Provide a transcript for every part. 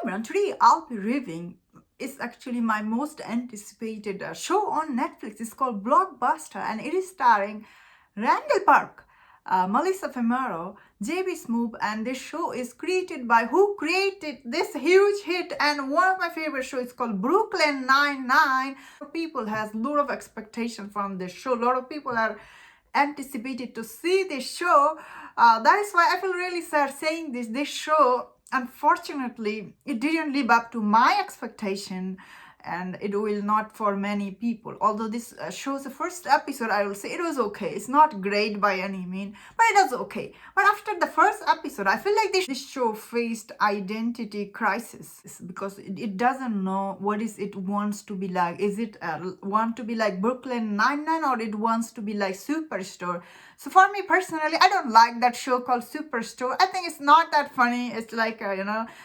everyone, today I'll be reviewing. It's actually my most anticipated show on Netflix. It's called Blockbuster and it is starring Randall Park, Melissa Fumero, JB Smoove, and this show is created by who created this huge hit and one of my favorite shows. It's called Brooklyn Nine-Nine. People has a lot of expectation from this show. A lot of people are anticipated to see this show. That is why I feel really sad saying this. This show, unfortunately, it didn't live up to my expectation, and it will not for many people. Although this show's the first episode, I will say it was okay. It's not great by any mean, but it was okay. But after the first episode, I feel like this show faced identity crisis because it doesn't know what is it wants to be like. Is it want to be like Brooklyn Nine-Nine or it wants to be like Superstore? So for me personally, I don't like that show called Superstore. I think it's not that funny. It's like,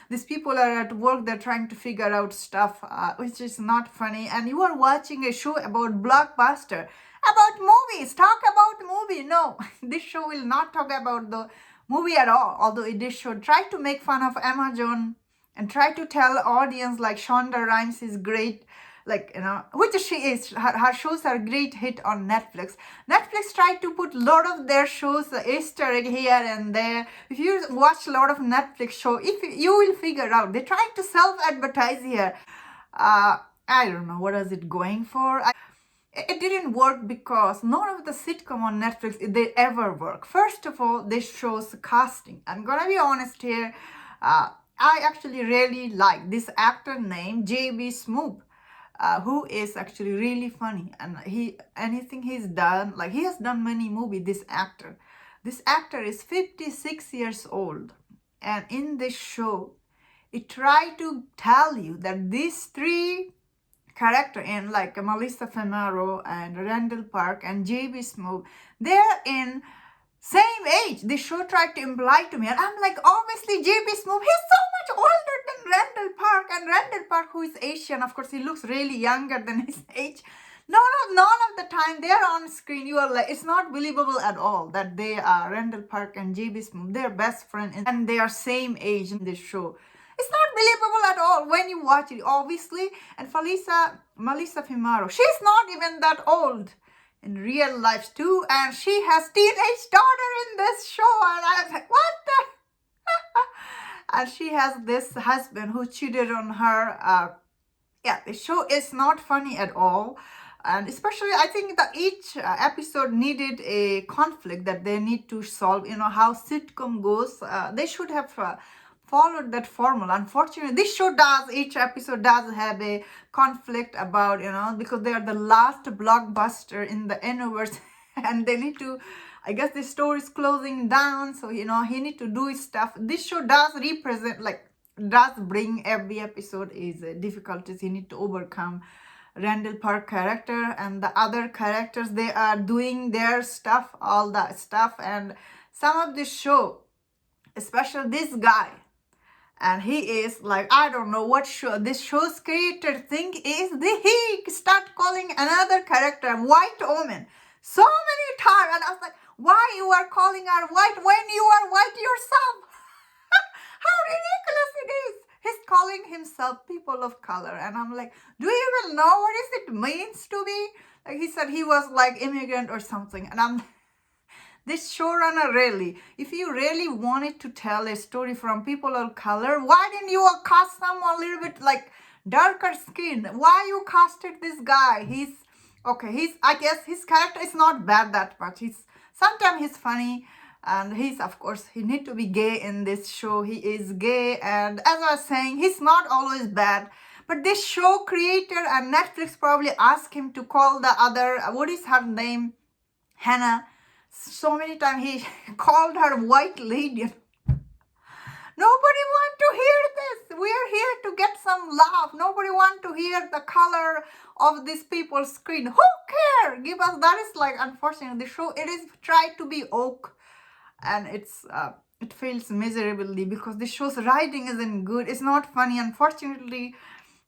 these people are at work, they're trying to figure out stuff, which is not funny. And you are watching a show about Blockbuster, about movies. Talk about movie. No, this show will not talk about the movie at all. Although this show try to make fun of Amazon and try to tell audience like Shonda Rhimes is great, which she is. Her shows are great hit on Netflix. Netflix tried to put a lot of their shows Easter egg here and there. If you watch a lot of Netflix show, if you will figure out they're trying to self-advertise here. I don't know what is it going for. It didn't work because none of the sitcom on Netflix they ever work. First of all, this shows casting. I'm gonna be honest here. I actually really like this actor named JB Smoove. Who is actually really funny, and anything he's done, like he has done many movies. This actor is 56 years old, and in this show it tried to tell you that these three character in like Melissa Fumero and Randall Park and JB Smoove, they're in same age. The show tried to imply to me, and I'm like, obviously JB Smoove, he's so much older than Randall Park, and Randall Park, who is Asian, of course, he looks really younger than his age. None of the time they are on screen, you are like, it's not believable at all that they are Randall Park and JB Smoove. They're best friends, and they are same age in this show. It's not believable at all when you watch it, obviously. And Melissa Fumero, she's not even that old in real life too, and she has teenage daughter in this show, and I was like, what the and she has this husband who cheated on her. The show is not funny at all, and especially I think that each episode needed a conflict that they need to solve. You know how sitcom goes. They should have followed that formula. Unfortunately, this show each episode does have a conflict about, because they are the last blockbuster in the universe and they need to, I guess the store is closing down, so he need to do his stuff. This show does represent, does bring every episode is difficulties he need to overcome. Randall Park character and the other characters, they are doing their stuff, all that stuff, and some of this show, especially this guy, and he is like, I don't know what show this show's creator think is he start calling another character white woman so many times, and I was like, why you are calling her white when you are white yourself? How ridiculous it is. He's calling himself people of color, and I'm like, do you even know what it means to be? Like he said he was like immigrant or something, and I'm this showrunner, really, if you really wanted to tell a story from people of color, why didn't you cast someone a little bit like darker skin? Why you casted this guy? I guess his character is not bad that much. Sometimes he's funny, and of course, he need to be gay in this show. He is gay, and as I was saying, he's not always bad. But this show creator and Netflix probably asked him to call the other, what is her name? Hannah. So many times he called her white lady. Nobody want to hear this. We are here to get some laugh. Nobody want to hear the color of these people's screen. Who care? Give us, that is like, unfortunately, the show, it is tried to be oak, and it fails miserably because the show's writing isn't good. It's not funny, unfortunately.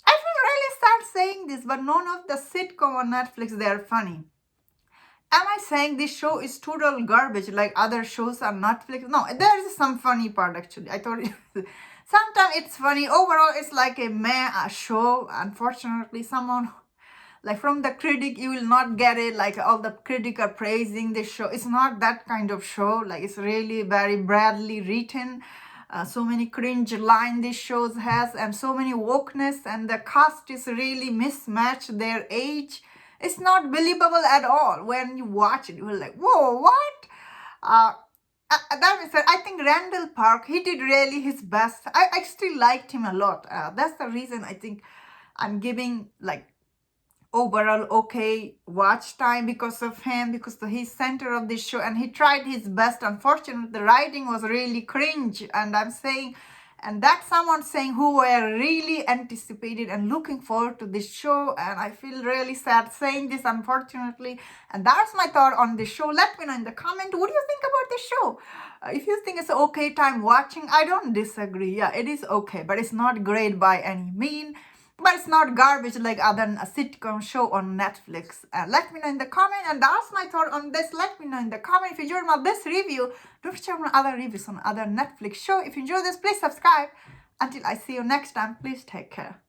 I feel really sad saying this, but none of the sitcom on Netflix, they are funny. Am I saying this show is total garbage like other shows on Netflix? No, there is some funny part actually. I thought Sometimes it's funny. Overall, it's like a meh show. Unfortunately, someone like from the critic, you will not get it. Like all the critic are praising this show. It's not that kind of show. Like it's really very badly written. So many cringe line this shows has, and so many wokeness, and the cast is really mismatched their age. It's not believable at all. When you watch it, you're like, whoa, what? Uh, that being said, I think Randall Park, he did really his best. I still liked him a lot. That's the reason I think I'm giving like overall okay watch time because of him, because he's center of this show and he tried his best. Unfortunately, the writing was really cringe, and I'm saying, and that's someone saying who were really anticipated and looking forward to this show, and I feel really sad saying this, unfortunately. And that's my thought on this show. Let me know in the comment, what do you think about this show? If you think it's okay time watching, I don't disagree. Yeah, it is okay, but it's not great by any mean, but it's not garbage like other sitcom show on Netflix. Let me know in the comment, and that's my thought on this. Let me know in the comment if you enjoyed my this review. Don't check my other reviews on other Netflix show. If you enjoyed this, please subscribe. Until I see you next time, please take care.